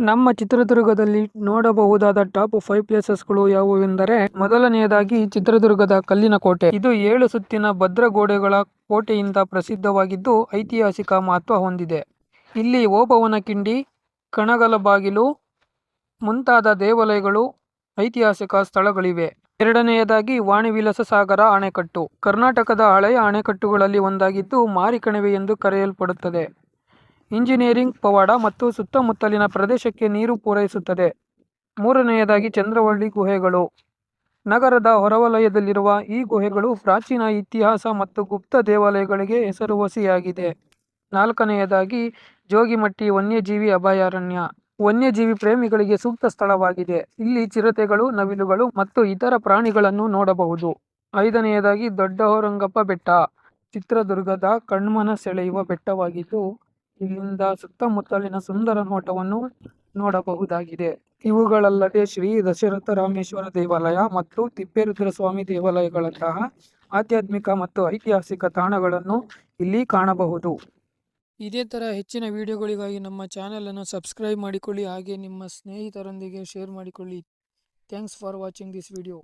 ನಮ್ಮ ಚಿತ್ರದುರ್ಗದಲ್ಲಿ ನೋಡಬಹುದಾದ ಟಾಪ್ 5 ಪ್ಲೇಸಸ್ಗಳು ಯಾವುವೆಂದರೆ, ಮೊದಲನೆಯದಾಗಿ ಚಿತ್ರದುರ್ಗದ ಕಲ್ಲಿನ ಕೋಟೆ. ಇದು 7 ಸುತ್ತಿನ ಭದ್ರ ಗೋಡೆಗಳ ಕೋಟೆಯಿಂದ ಪ್ರಸಿದ್ಧವಾಗಿದ್ದು ಐತಿಹಾಸಿಕ ಮಹತ್ವ ಹೊಂದಿದೆ. ಇಲ್ಲಿ ಓಬವ್ವನಕಿಂಡಿ, ಕಣಗಲಬಾಗಿಲು ಮುಂತಾದ ದೇವಾಲಯಗಳು, ಐತಿಹಾಸಿಕ ಸ್ಥಳಗಳಿವೆ. ಎರಡನೆಯದಾಗಿ ವಾಣಿವಿಲಾಸ ಸಾಗರ ಅಣೆಕಟ್ಟು. ಕರ್ನಾಟಕದ ಹಳೆಯ ಅಣೆಕಟ್ಟುಗಳಲ್ಲಿ ಒಂದಾಗಿದ್ದು ಮಾರಿಕಣಿವೆ ಎಂದು ಕರೆಯಲ್ಪಡುತ್ತದೆ. ಇಂಜಿನಿಯರಿಂಗ್ ಪವಾಡ ಮತ್ತು ಸುತ್ತಮುತ್ತಲಿನ ಪ್ರದೇಶಕ್ಕೆ ನೀರು ಪೂರೈಸುತ್ತದೆ. ಮೂರನೆಯದಾಗಿ ಚಂದ್ರವಳ್ಳಿ ಗುಹೆಗಳು. ನಗರದ ಹೊರವಲಯದಲ್ಲಿರುವ ಈ ಗುಹೆಗಳು ಪ್ರಾಚೀನ ಇತಿಹಾಸ ಮತ್ತು ಗುಪ್ತ ದೇವಾಲಯಗಳಿಗೆ ಹೆಸರುವಾಸಿಯಾಗಿದೆ. ನಾಲ್ಕನೆಯದಾಗಿ ಜೋಗಿಮಟ್ಟಿ ವನ್ಯಜೀವಿ ಅಭಯಾರಣ್ಯ. ವನ್ಯಜೀವಿ ಪ್ರೇಮಿಗಳಿಗೆ ಸೂಕ್ತ ಸ್ಥಳವಾಗಿದೆ. ಇಲ್ಲಿ ಚಿರತೆಗಳು, ನವಿಲುಗಳು ಮತ್ತು ಇತರ ಪ್ರಾಣಿಗಳನ್ನು ನೋಡಬಹುದು. ಐದನೆಯದಾಗಿ ದೊಡ್ಡಹೊರಂಗಪ್ಪ ಬೆಟ್ಟ. ಚಿತ್ರದುರ್ಗದ ಕಣ್ಮನ ಸೆಳೆಯುವ ಬೆಟ್ಟವಾಗಿದ್ದು ಇಲ್ಲಿಂದ ಸುತ್ತಮುತ್ತಲಿನ ಸುಂದರ ನೋಟವನ್ನು ನೋಡಬಹುದಾಗಿದೆ. ಇವುಗಳಲ್ಲದೆ ಶ್ರೀ ದಶರಥ ರಾಮೇಶ್ವರ ದೇವಾಲಯ ಮತ್ತು ತಿಪ್ಪೇರುದ್ರಸ್ವಾಮಿ ದೇವಾಲಯಗಳಂತಹ ಆಧ್ಯಾತ್ಮಿಕ ಮತ್ತು ಐತಿಹಾಸಿಕ ತಾಣಗಳನ್ನು ಇಲ್ಲಿ ಕಾಣಬಹುದು. ಇದೇ ಥರ ಹೆಚ್ಚಿನ ವಿಡಿಯೋಗಳಿಗಾಗಿ ನಮ್ಮ ಚಾನಲನ್ನು ಸಬ್ಸ್ಕ್ರೈಬ್ ಮಾಡಿಕೊಳ್ಳಿ, ಹಾಗೆ ನಿಮ್ಮ ಸ್ನೇಹಿತರೊಂದಿಗೆ ಶೇರ್ ಮಾಡಿಕೊಳ್ಳಿ. Thanks for watching this video.